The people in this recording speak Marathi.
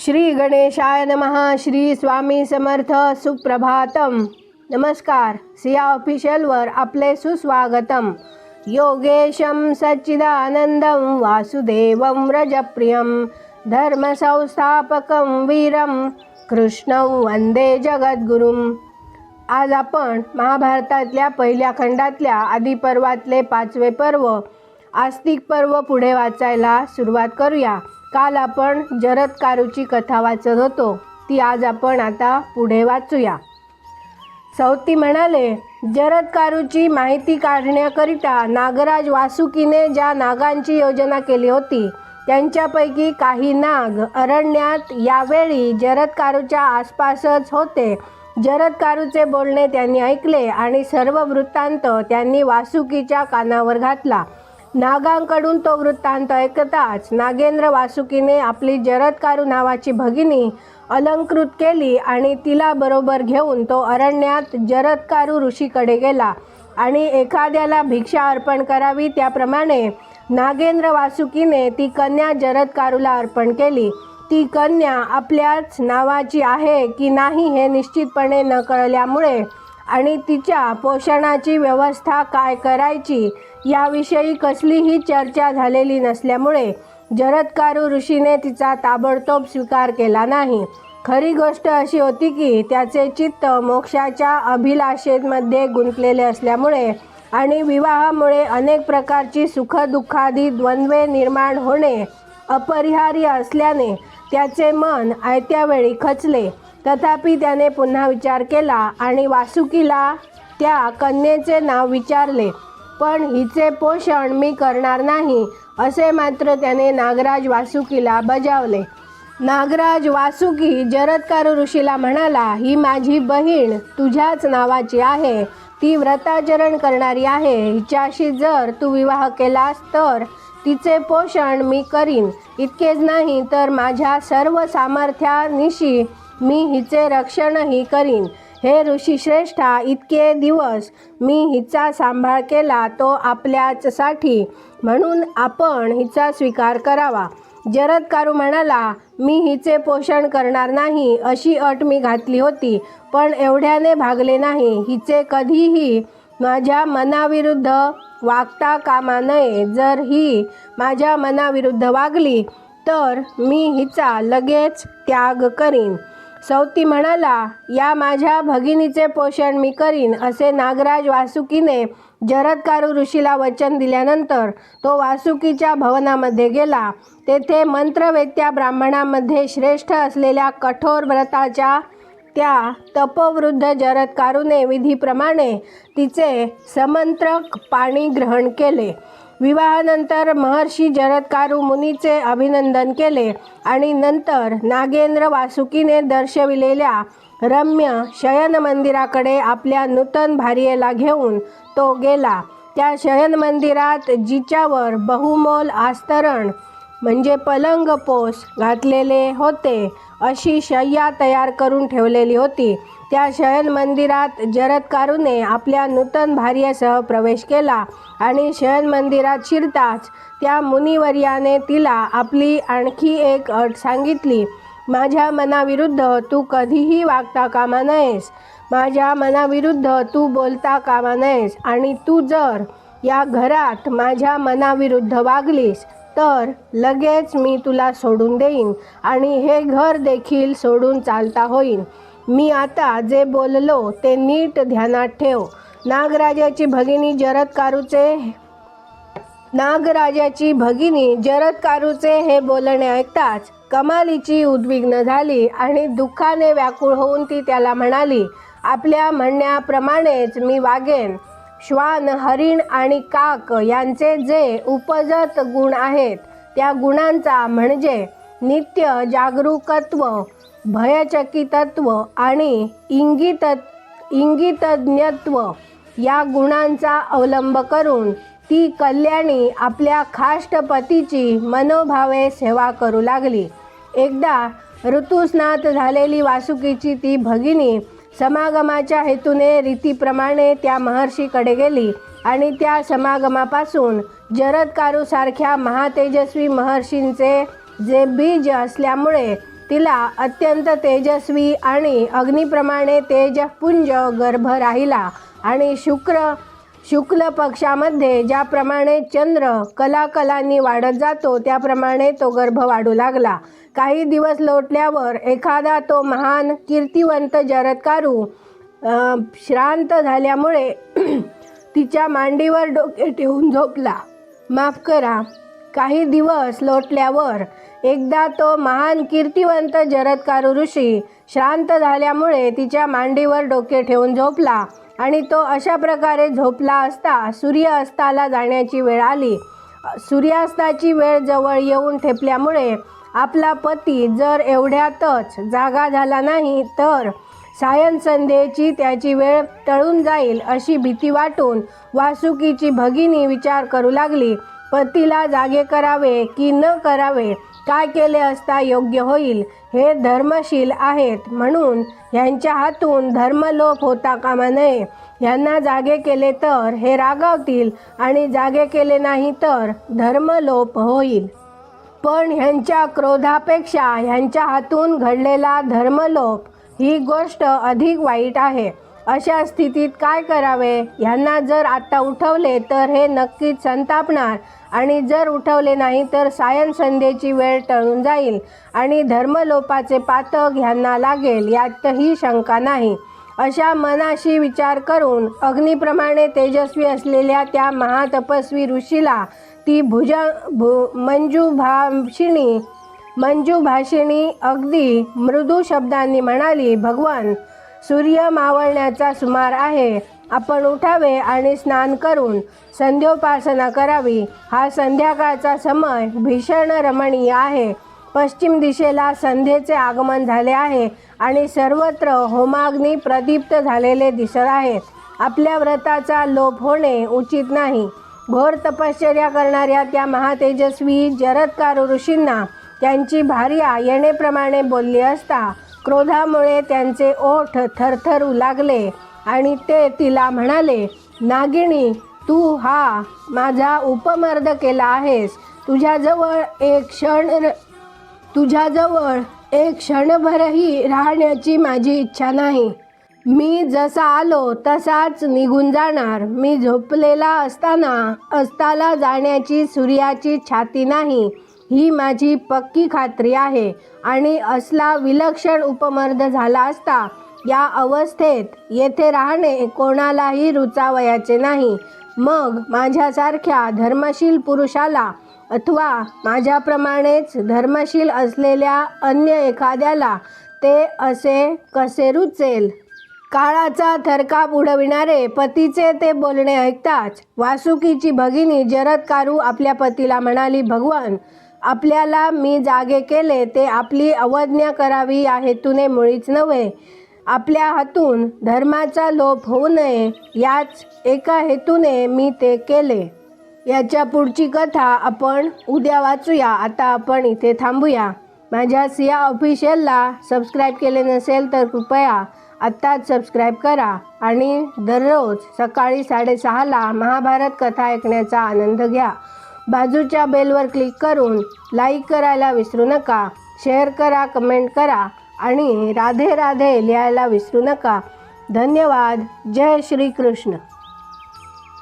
श्री गणेशाय नमः. श्री स्वामी समर्थ. सुप्रभातम. नमस्कार. सिया ऑफिशियलवर आपले सुस्वागतम. योगेशं सच्चिदानंदं वासुदेवं रजप्रियं धर्मसंस्थापकं वीरं कृष्णं वंदे जगद्गुरुं. आज आपण महाभारतातल्या पहिल्या खंडातल्या आदिपर्वातले 5वे पर्व आस्तिक पर्व पुढे वाचायला सुरुवात करूया. काल आपण जरत्कारूची कथा वाचत होतो, ती आज आपण आता पुढे वाचूया. सौती म्हणाले, जरत्कारूची माहिती काढण्याकरिता नागराज वासुकीने ज्या नागांची योजना केली होती त्यांच्यापैकी काही नाग अरण्यात यावेळी जरत्कारूच्या आसपासच होते. जरत्कारूचे बोलणे त्यांनी ऐकले आणि सर्व वृत्तांत त्यांनी वासुकीच्या कानावर घातला. नागांकडून तो वृत्तांत ऐकताच नागेंद्र वासुकीने आपली जरत्कारू नावाची भगिनी अलंकृत केली आणि तिला बरोबर घेऊन तो अरण्यात जरत्कारू ऋषीकडे गेला आणि एखाद्याला भिक्षा अर्पण करावी त्याप्रमाणे नागेंद्र वासुकीने ती कन्या जरत्कारूला अर्पण केली. ती कन्या आपल्याच नावाची आहे की नाही हे निश्चितपणे न कळल्यामुळे आणि तिच्या पोषणाची व्यवस्था काय करायची याविषयी कसलीही चर्चा झालेली नसल्यामुळे जरत्कारू ऋषीने तिचा ताबडतोब स्वीकार केला नाही. खरी गोष्ट अशी होती की त्याचे चित्त मोक्षाच्या अभिलाषेमध्ये गुंतलेले असल्यामुळे आणि विवाहामुळे अनेक प्रकारची सुखदुःखादी द्वंद्वे निर्माण होणे अपरिहार्य असल्याने त्याचे मन आयत्या वेळी खचले. तथापि त्याने पुन्हा विचार केला आणि वासुकीला त्या कन्येचे नाव विचारले, पण हिचे पोषण मी करणार नाही असे मात्र त्याने नागराज वासुकीला बजावले. नागराज वासुकी जरत्कारू ऋषीला म्हणाला, ही माझी बहीण तुझ्याच नावाची आहे, ती व्रताचरण करणारी आहे. हिच्याशी जर तू विवाह केलास तर तिचे पोषण मी करीन. इतकेच नाही तर माझ्या सर्व सामर्थ्यानिशी मी हिचे रक्षणही करीन. हे ऋषीश्रेष्ठा, इतके दिवस मी हिचा सांभाळ केला तो आपल्याचसाठी, म्हणून आपण हिचा स्वीकार करावा. जरत्कारू म्हणाला, मी हिचे पोषण करणार नाही अशी अट मी घातली होती, पण एवढ्याने भागले नाही. हिचे कधीही माझ्या मनाविरुद्ध वागता कामा नये. जर ही माझ्या मनाविरुद्ध वागली तर मी हिचा लगेच त्याग करीन. सौती म्हणाला, या माझ्या भगिनीचे पोषण मी करीन असे नागराज वासुकीने जरत्कारू ऋषीला वचन दिल्यानंतर तो वासुकीच्या भवनामध्ये गेला. तेथे मंत्रवेत्या ब्राह्मणामध्ये श्रेष्ठ असलेल्या कठोर व्रताच्या त्या तपवृद्ध जरत्कारूने विधीप्रमाणे तिचे समंत्रक पाणी ग्रहण केले. विवाहानंतर महर्षी जरत्कारू मुनीचे अभिनंदन केले आणि नंतर नागेंद्र वासुकीने दर्शविलेल्या रम्य शयन मंदिराकडे आपल्या नूतन भार्येला घेऊन तो गेला. त्या शयन मंदिरात जिच्यावर बहुमोल आस्तरण म्हणजे पलंग पोस घातलेले होते अशी शय्या तयार करून ठेवलेली होती. त्या शयन मंदिरात जरत्कारूने आपल्या नूतन भार्येसह प्रवेश केला आणि शयन मंदिरात शिरताच त्या मुनिवर्याने तिला आपली आणखी एक अट सांगितली. माझ्या मनाविरुद्ध तू कधीही वागता कामा नयेस. माझ्या मनाविरुद्ध तू बोलता कामा नयेस आणि तू जर या घरात माझ्या मनाविरुद्ध वागलीस तर लगेच मी तुला सोडून देईन आणि हे घर देखील सोडून चालता होईन. मी आता जे बोललो ते नीट ध्यानात ठेव. नागराजाची भगिनी जरत्कारूचे हे बोलणे ऐकताच कमालीची उद्विग्न झाली आणि दुःखाने व्याकुळ होऊन ती त्याला म्हणाली, आपल्या म्हणण्याप्रमाणेच मी वागेन. श्वान, हरिण आणि काक यांचे जे उपजत गुण आहेत त्या गुणांचा म्हणजे नित्य जागरूकत्व, भयचकितत्व आणि इंगितज्ञत्व या गुणांचा अवलंब करून ती कल्याणी आपल्या खाष्टपतीची मनोभावे सेवा करू लागली. एकदा ऋतुस्नात झालेली वासुकीची ती भगिनी समागमाच्या हेतूने रीतीप्रमाणे त्या महर्षीकडे गेली आणि त्या समागमापासून जरत्कारूसारख्या महातेजस्वी महर्षींचे जे बीज असल्यामुळे तिला अत्यंत तेजस्वी आणि अग्निप्रमाणे तेजपुंज गर्भ राहिला आणि शुक्ल पक्षामध्ये ज्याप्रमाणे चंद्र कलाकलांनी वाढत जातो त्याप्रमाणे तो गर्भ वाढू लागला. काही दिवस लोटल्यावर एखादा तो महान कीर्तिवंत जरत्कारू श्रांत झाल्यामुळे तिच्या मांडीवर डोके ठेवून झोपला. माफ करा, काही दिवस लोटल्यावर एकदा तो महान कीर्तिवंत जरत्कारू ऋषी श्रांत झाल्यामुळे तिच्या मांडीवर डोके ठेवून झोपला आणि तो अशा प्रकारे झोपला असता सूर्य अस्ताला जाण्याची वेळ आली. सूर्यास्ताची वेळ जवळ येऊन ठेपल्यामुळे आपला पती जर एवढ्यातच जागा झाला नाही तर सायंसंध्येची त्याची वेळ टळून जाईल अशी भीती वाटून वासुकीची भगिनी विचार करू लागली. पतीला जागे करावे की न करावे, काय केले असता योग्य होईल. हे धर्मशील आहेत म्हणून ह्यांच्या हातून धर्मलोप होता कामा नये. ह्यांना जागे केले तर हे रागावतील आणि जागे केले नाही तर धर्मलोप होईल. पण ह्यांच्या क्रोधापेक्षा ह्यांच्या हातून घडलेला धर्मलोप ही गोष्ट अधिक वाईट आहे. अशा स्थितीत काय करावे. ह्यांना जर आत्ता उठवले तर हे नक्कीच संतापणार आणि जर उठवले नाही तर सायंसंध्येची वेळ टळून जाईल आणि धर्मलोपाचे पातक ह्यांना लागेल यातही शंका नाही. अशा मनाशी विचार करून अग्निप्रमाणे तेजस्वी असलेल्या त्या महातपस्वी ऋषीला ती मंजूभाषिणी अगदी मृदू शब्दांनी म्हणाली, भगवान, सूर्य मावळण्याचा सुमार आहे. आपण उठावे आणि स्नान करून संध्योपासना करावी. हा संध्याकाळचा समय भीषण रमणीय आहे. पश्चिम दिशेला संध्येचे आगमन झाले आहे आणि सर्वत्र होमाग्नी प्रदीप्त झालेले दिसत आहेत. आपल्या व्रताचा लोप होणे उचित नाही. घोर तपश्चर्या करणाऱ्या त्या महातेजस्वी जरत्कारू ऋषींना त्यांची भार्या येणेप्रमाणे बोलली असता क्रोधामुळे त्यांचे ओठ थरथरू लागले आणि ते तिला म्हणाले, नागिणी, तू हा माझा उपमर्द केला आहेस. तुझ्याजवळ एक क्षणभरही राहण्याची माझी इच्छा नाही. मी जसा आलो तसाच निघून जाणार. मी झोपलेला असताना अस्ताला जाण्याची सूर्याची छाती नाही, ही माझी पक्की खात्री आहे. आणि असला विलक्षण उपमर्द झाला असता या अवस्थेत येथे राहणे कोणालाही रुचावयाचे नाही. मग माझ्यासारख्या धर्मशील पुरुषाला अथवा माझ्याप्रमाणेच धर्मशील असलेल्या अन्य एखाद्याला ते असे कसे रुचेल. काळाचा थरकाप उडविणारे पतीचे ते बोलणे ऐकताच वासुकीची भगिनी जरत्कारू आपल्या पतीला म्हणाली, भगवान, आपल्याला मी जागे केले ते आपली अवज्ञा करावी या हेतूने मुळीच नव्हे. आपल्या हातून धर्माचा लोप होऊ नये याच एका हेतूने मी ते केले. याच्या पुढची कथा आपण उद्या वाचूया. आता आपण इथे थांबूया. माझ्या सिया ऑफिशियलला सबस्क्राईब केले नसेल तर कृपया आत्ताच सबस्क्राईब करा आणि दररोज सकाळी 6:30ला महाभारत कथा ऐकण्याचा आनंद घ्या. बाजूच्या बेलवर क्लिक करून लाईक करायला विसरू नका. शेअर करा, कमेंट करा आणि राधे राधे लिहायला विसरू नका. धन्यवाद. जय श्री कृष्ण.